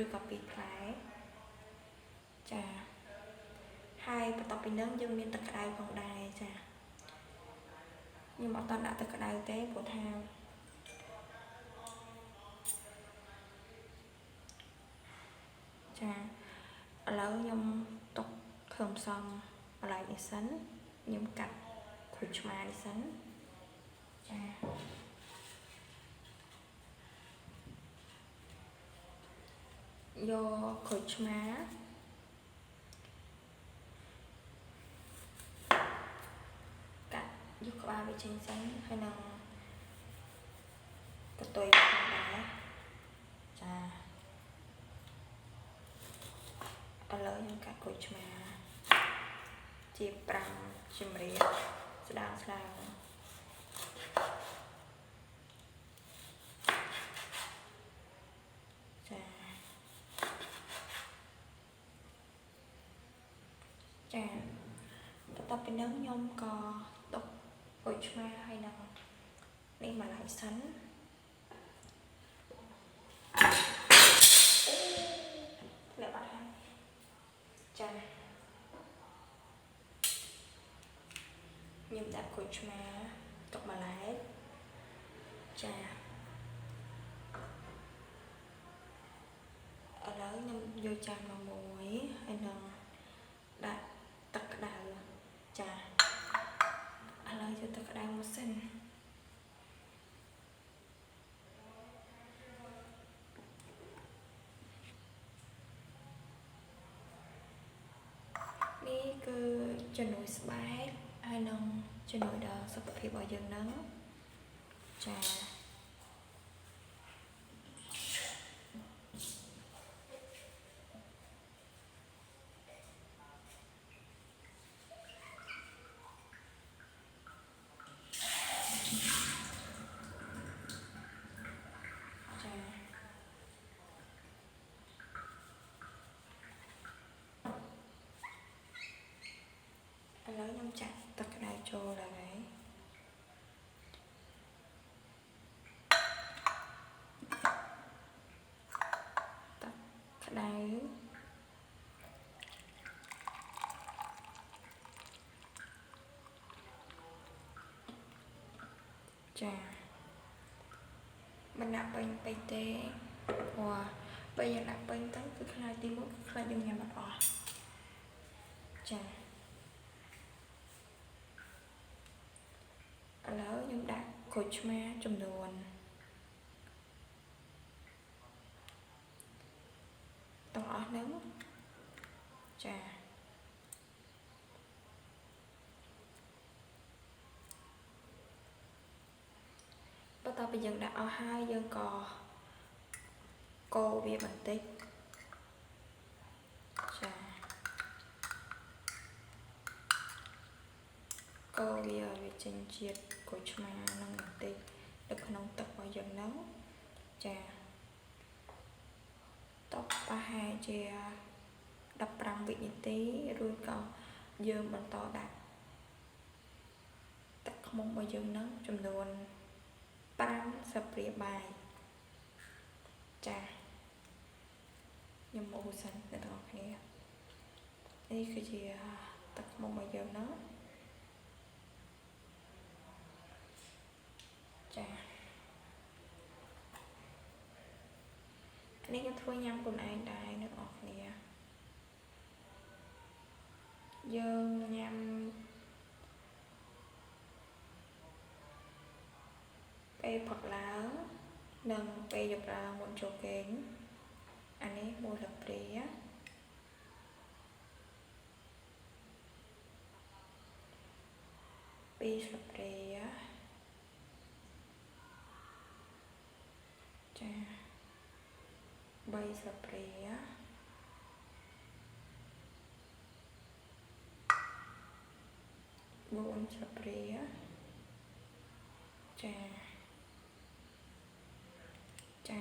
ឬក៏2ផ្លែចាហើយបន្ទាប់ពីនឹងយើងមានទឹកក្តៅផងដែរចាខ្ញុំអត់តដាក់ទឹកក្តៅទេព្រោះថាចាឥឡូវខ្ញុំទុកគ្រឿងផ្សំបន្លែនេះសិនខ្ញុំកាត់ក្រូចឆ្មានេះសិនចាយកក្រូចឆ្មាកាត់យកក្បាលវាចេញសិនហើយនឹងកតុយផងដែរចាឥឡូវខ្ញុំកាត់ក្រូចឆ្មាជា5ជំរាបស្ដើងចាចាបន្ទាប់ពីនឹងខ្ញុំក៏ទុកក្រូចឆ្មាហើយនឹងនេះបន្លែសិនលាក់បាត់ហើយចាខ្ញុំដាក់ក្រូចឆ្មាទុកបន្លែចាឥឡូវខ្ញុំយកចានមកមួយហើយនឹងដាក់ទឹកក្តៅចាឥឡូវយកទឹកក្តៅមកសិននេះគឺជំនួយស្បែកហើយនឹងជំនួយដល់សុខភាពរបស់យើងហ្នឹងចាឥឡូវខ្ញុំចាក់ទឹកក្តៅចូលហើយទឹកក្តៅចាមិនដាក់ពេញពេកទេព្រោះបើយើងដាក់ពេញទៅគឺខ្លាចទីមួយគឺខ្លាចយើងញ៉ាំអត់អស់ចាឥឡូវខ្ញុំដាក់ក្រូចឆ្មាចំនួនទាំងអស់ហ្នឹងចាបន្ទាប់ពីយើងដាក់អស់ហើយយើងក៏កូរវាបន្តិចចាកូរវាចេញជាតិក្រូចឆ្មានឹងបន្តិចនៅក្នុងទឹករបស់យើងហ្នឹងចាតបប្រហែលជា15វិនាទីរួចក៏យើងបន្តដាក់ទឹកខ្មុំរបស់យើងហ្នឹងចំនួន5ស្លាបព្រាបាយចាខ្ញុំមកសិនអ្នកទាំងអស់គ្នានេះគឺជាទឹកខ្មុំរបស់យើងហ្នឹងចានេះខ្ញុំធ្វើញ៉ាំខ្លួនឯងដែរអ្នកទាំងអស់គ្នាយើងញ៉ាំពេលផឹកឡើងនិងពេលយប់ឡើងមុនចូលគេងអានេះ1ស្លាបព្រា2ស្លាបព្រាចា3ស្លាបព្រា4ស្លាបព្រាចាចា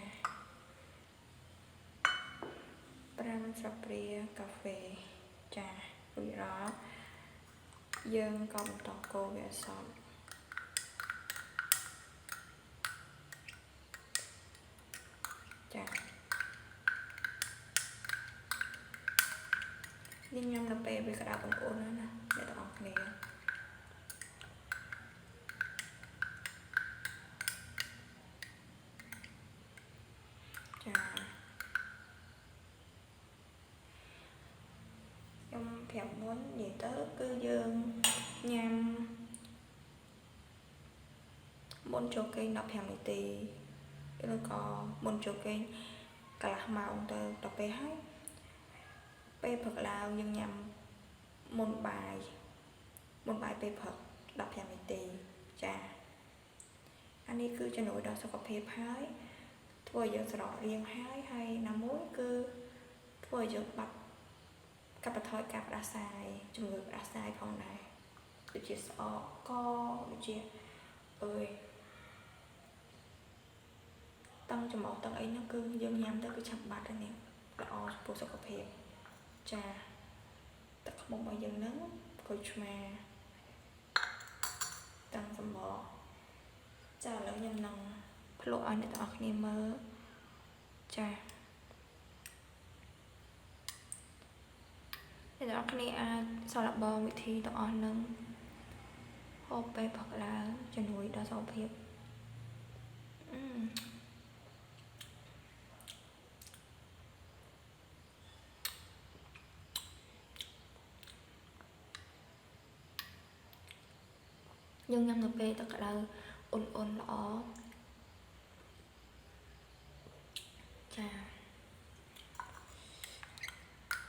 5ស្លាបព្រាកាហ្វេចារួចរាល់យើងក៏បន្តកូរវាឲ្យសព្វចា nhâm là bè về cái đào bằng ôn đó nè để tao học nè chà nhâm phèo muốn gì tới cứ dương nhâm môn cho kênh đọc phèo này tì nó có môn cho kênh cả là màu tờ đọc bè hết bè Phật Lào nhưng nhằm môn bài bè Phật đọc phèo này tì chà anh đi cứ cho nổi đó sao có phép hái thôi giờ rõ riêng hái hay là mối cứ thôi giờ bắt cặp thôi cặp đã xài chung người đã xài phòng này được chia sẻ co được chia ơi tăng cho máu tăng ấy nó cứ dương nhắm tới cái chậm bát này nè đỏ bộ sọc cặp hẹp trà tất không một bao giờ nắng coach mà tăng tầm bò trà lỡ nhầm nòng lộ anh để tao nghe mơ trà để tao nghe sau là bò vị thi tao nâng hộp bay Phật là cho núi đó sọc hẹp nhưng nhằm được về tất cả là ôn lỏ chà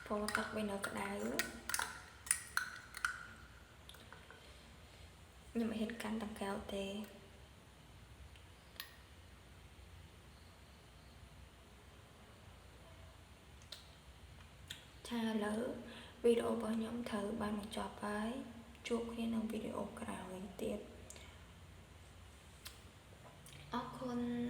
phô tắc bên đó cả đá nhưng mà hiện cắn đằng cao tê cha lỡ video bao nhóm thử ban một trò với chúc khi nào video cả tiếp con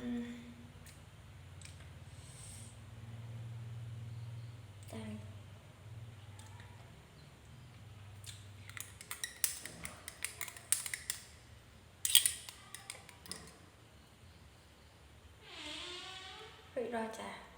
đây rồi chà